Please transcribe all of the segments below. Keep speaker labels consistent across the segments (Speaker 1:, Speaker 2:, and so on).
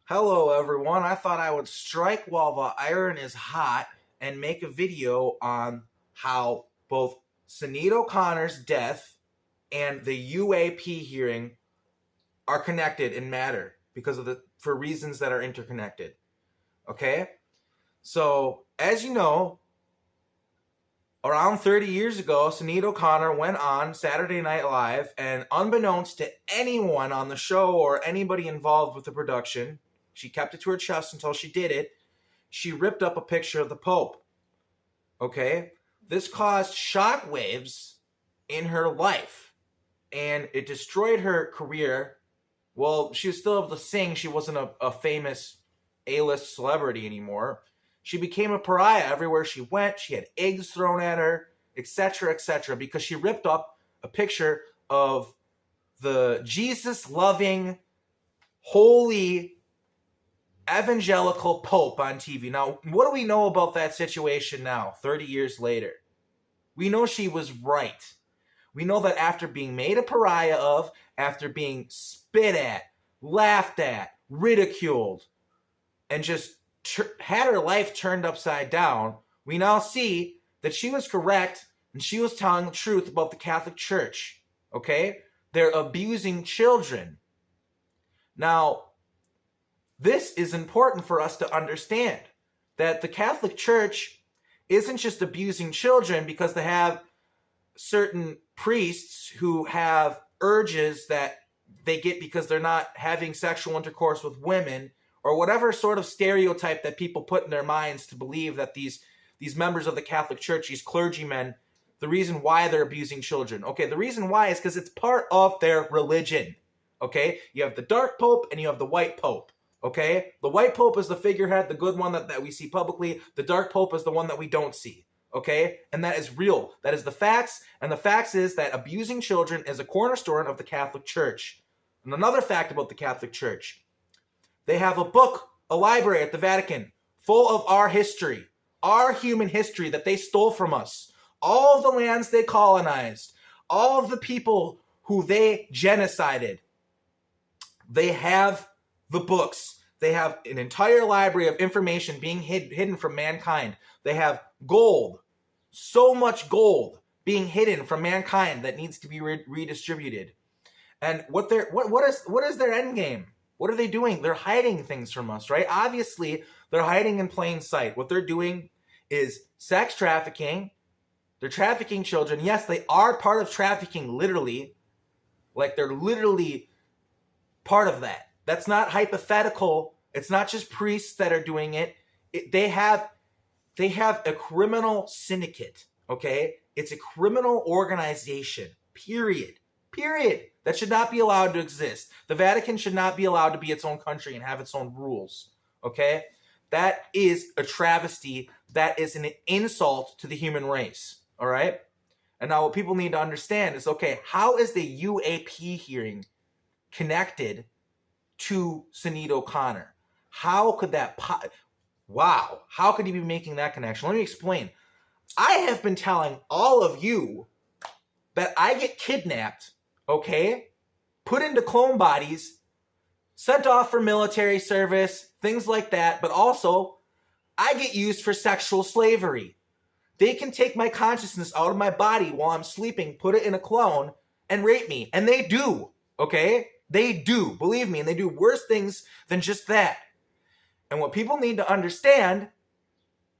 Speaker 1: Hello everyone, I thought I would strike while the iron is hot and make a video on how both Sinead O'Connor's death and the UAP hearing are connected in matter for reasons that are interconnected. Okay? So, as you know, around 30 years ago, Sinead O'Connor went on Saturday Night Live, and unbeknownst to anyone on the show or anybody involved with the production, she kept it to her chest until she did it. She ripped up a picture of the Pope. Okay? This caused shockwaves in her life, and it destroyed her career. Well, she was still able to sing. She wasn't a famous A-list celebrity anymore. She became a pariah everywhere she went. She had eggs thrown at her, etc., because she ripped up a picture of the Jesus-loving, holy, evangelical Pope on TV. Now, what do we know about that situation now, 30 years later? We know she was right. We know that after being made a pariah of, after being spit at, laughed at, ridiculed, and just had her life turned upside down, we now see that she was correct and she was telling the truth about the Catholic Church. Okay? They're abusing children. Now, this is important for us to understand, that the Catholic Church isn't just abusing children because they have certain priests who have urges that they get because they're not having sexual intercourse with women, or whatever sort of stereotype that people put in their minds to believe that these members of the Catholic Church, these clergymen, the reason why they're abusing children. Okay, the reason why is because it's part of their religion. Okay, you have the dark pope and you have the white pope. Okay, the white pope is the figurehead, the good one that we see publicly. The dark pope is the one that we don't see. Okay, and that is real. That is the facts, and the facts is that abusing children is a cornerstone of the Catholic Church. And another fact about the Catholic Church: they have a book, a library at the Vatican, full of our history, our human history that they stole from us. All of the lands they colonized, all of the people who they genocided. They have the books. They have an entire library of information being hidden from mankind. They have gold, so much gold being hidden from mankind that needs to be redistributed. And what is their end game? What are they doing? They're hiding things from us, right? Obviously, they're hiding in plain sight. What they're doing is sex trafficking. They're trafficking children. Yes, they are part of trafficking, literally. Like, they're literally part of that. That's not hypothetical. It's not just priests that are doing it. They have a criminal syndicate, okay? It's a criminal organization, period. That should not be allowed to exist. The Vatican should not be allowed to be its own country and have its own rules, okay? That is a travesty. That is an insult to the human race, all right? And now what people need to understand is, okay, how is the UAP hearing connected to Sinead O'Connor? How could that wow, how could he be making that connection? Let me explain. I have been telling all of you that I get kidnapped, okay, put into clone bodies, sent off for military service, things like that, but also I get used for sexual slavery. They can take my consciousness out of my body while I'm sleeping, put it in a clone, and rape me. And they do, okay? They do, believe me, and they do worse things than just that. And what people need to understand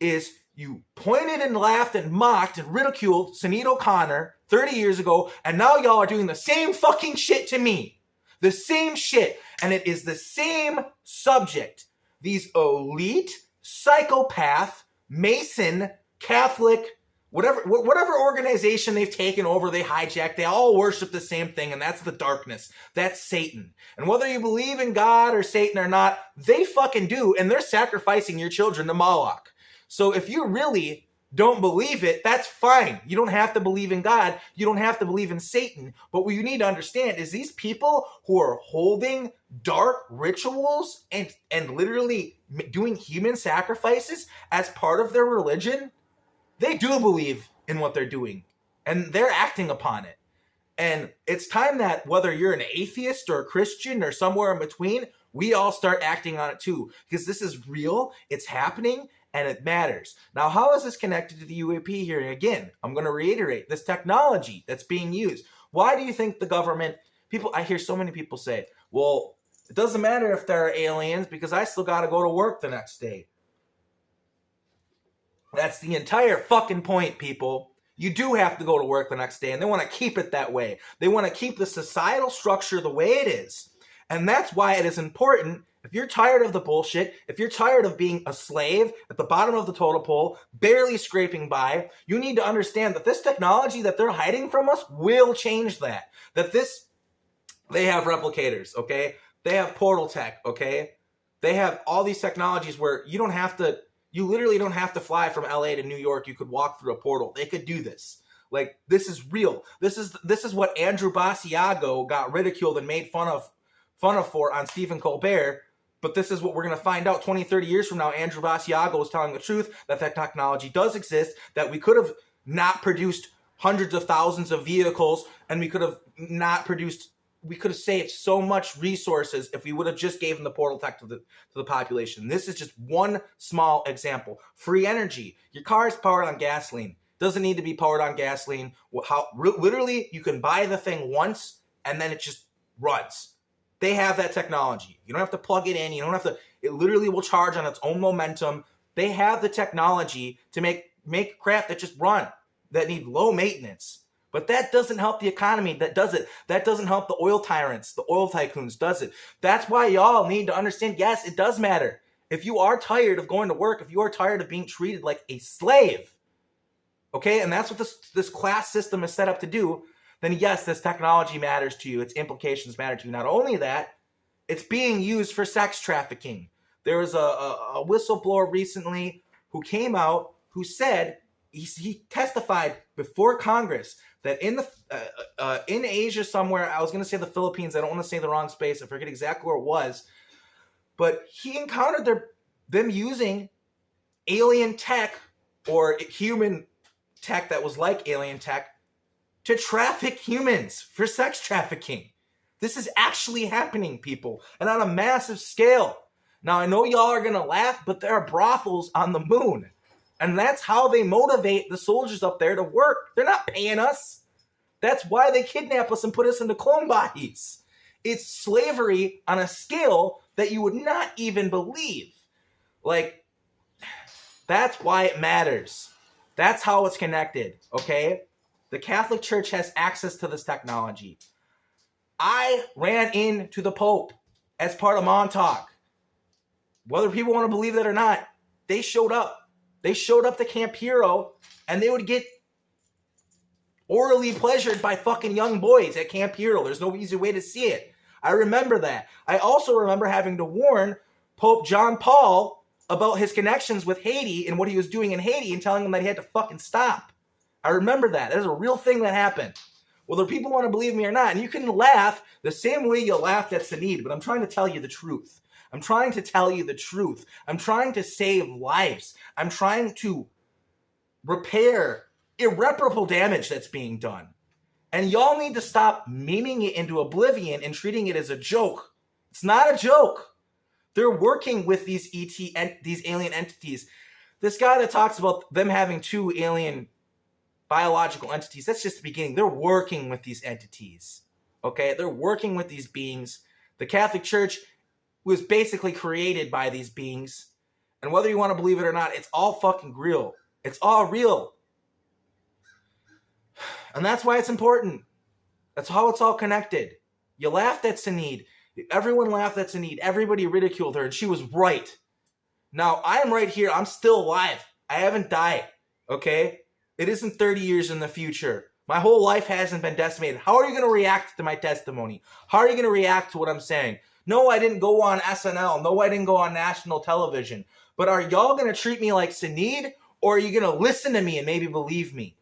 Speaker 1: is you pointed and laughed and mocked and ridiculed Sinead O'Connor 30 years ago, and now y'all are doing the same fucking shit to me. The same shit. And it is the same subject. These elite, psychopath, Mason, Catholic, whatever organization they've taken over, they hijacked, they all worship the same thing, and that's the darkness. That's Satan. And whether you believe in God or Satan or not, they fucking do, and they're sacrificing your children to Moloch. So if you really don't believe it, that's fine. You don't have to believe in God. You don't have to believe in Satan. But what you need to understand is these people who are holding dark rituals and literally doing human sacrifices as part of their religion, they do believe in what they're doing, and they're acting upon it. And it's time that whether you're an atheist or a Christian or somewhere in between, we all start acting on it too, because this is real, it's happening, and it matters. Now, how is this connected to the UAP hearing? Again, I'm going to reiterate this technology that's being used. Why do you think the government, I hear so many people say, well, it doesn't matter if there are aliens because I still got to go to work the next day. That's the entire fucking point, people. You do have to go to work the next day, and they want to keep it that way. They want to keep the societal structure the way it is. And that's why it is important, if you're tired of the bullshit, if you're tired of being a slave at the bottom of the totem pole, barely scraping by, you need to understand that this technology that they're hiding from us will change that. They have replicators, okay? They have portal tech, okay? They have all these technologies where you literally don't have to fly from LA to New York. You could walk through a portal. They could do this. Like, this is real. This is what Andrew Basiago got ridiculed and made fun of for on Stephen Colbert. But this is what we're going to find out 20, 30 years from now. Andrew Basiago is telling the truth that technology does exist, that we could have not produced hundreds of thousands of vehicles, and we could have saved so much resources if we would have just given the portal tech to the population. This is just one small example. Free energy. Your car is powered on gasoline. Doesn't need to be powered on gasoline. Literally, you can buy the thing once, and then it just runs. They have that technology. You don't have to plug it in. It literally will charge on its own momentum. They have the technology to make craft that just run, that need low maintenance. But that doesn't help the economy. That doesn't help the oil tyrants, the oil tycoons, does it? That's why y'all need to understand, yes, it does matter. If you are tired of going to work, if you are tired of being treated like a slave, okay, and that's what this class system is set up to do, then yes, this technology matters to you. Its implications matter to you. Not only that, it's being used for sex trafficking. There was a whistleblower recently who came out who said, he testified before Congress that in Asia somewhere, I was going to say the Philippines, I don't want to say the wrong space, I forget exactly where it was, but he encountered them using alien tech or human tech that was like alien tech to traffic humans for sex trafficking. This is actually happening, people, and on a massive scale. Now, I know y'all are going to laugh, but there are brothels on the moon. And that's how they motivate the soldiers up there to work. They're not paying us. That's why they kidnap us and put us into clone bodies. It's slavery on a scale that you would not even believe. Like, that's why it matters. That's how it's connected, okay? The Catholic Church has access to this technology. I ran into the Pope as part of Montauk. Whether people want to believe that or not, they showed up. They showed up to Camp Hero, and they would get orally pleasured by fucking young boys at Camp Hero. There's no easy way to see it. I remember that. I also remember having to warn Pope John Paul about his connections with Haiti and what he was doing in Haiti and telling him that he had to fucking stop. I remember that. That is a real thing that happened. Whether people want to believe me or not, and you can laugh the same way you laughed at Sinead, but I'm trying to tell you the truth. I'm trying to tell you the truth. I'm trying to save lives. I'm trying to repair irreparable damage that's being done. And y'all need to stop memeing it into oblivion and treating it as a joke. It's not a joke. They're working with these these alien entities. This guy that talks about them having two alien biological entities, that's just the beginning. They're working with these entities. Okay? They're working with these beings. The Catholic Church was basically created by these beings. And whether you want to believe it or not, it's all fucking real. It's all real. And that's why it's important. That's how it's all connected. You laughed at Sinead. Everyone laughed at Sinead. Everybody ridiculed her, and she was right. Now, I'm right here. I'm still alive. I haven't died, okay? It isn't 30 years in the future. My whole life hasn't been decimated. How are you going to react to my testimony? How are you going to react to what I'm saying? No, I didn't go on SNL. No, I didn't go on national television. But are y'all going to treat me like Sinead, or are you going to listen to me and maybe believe me?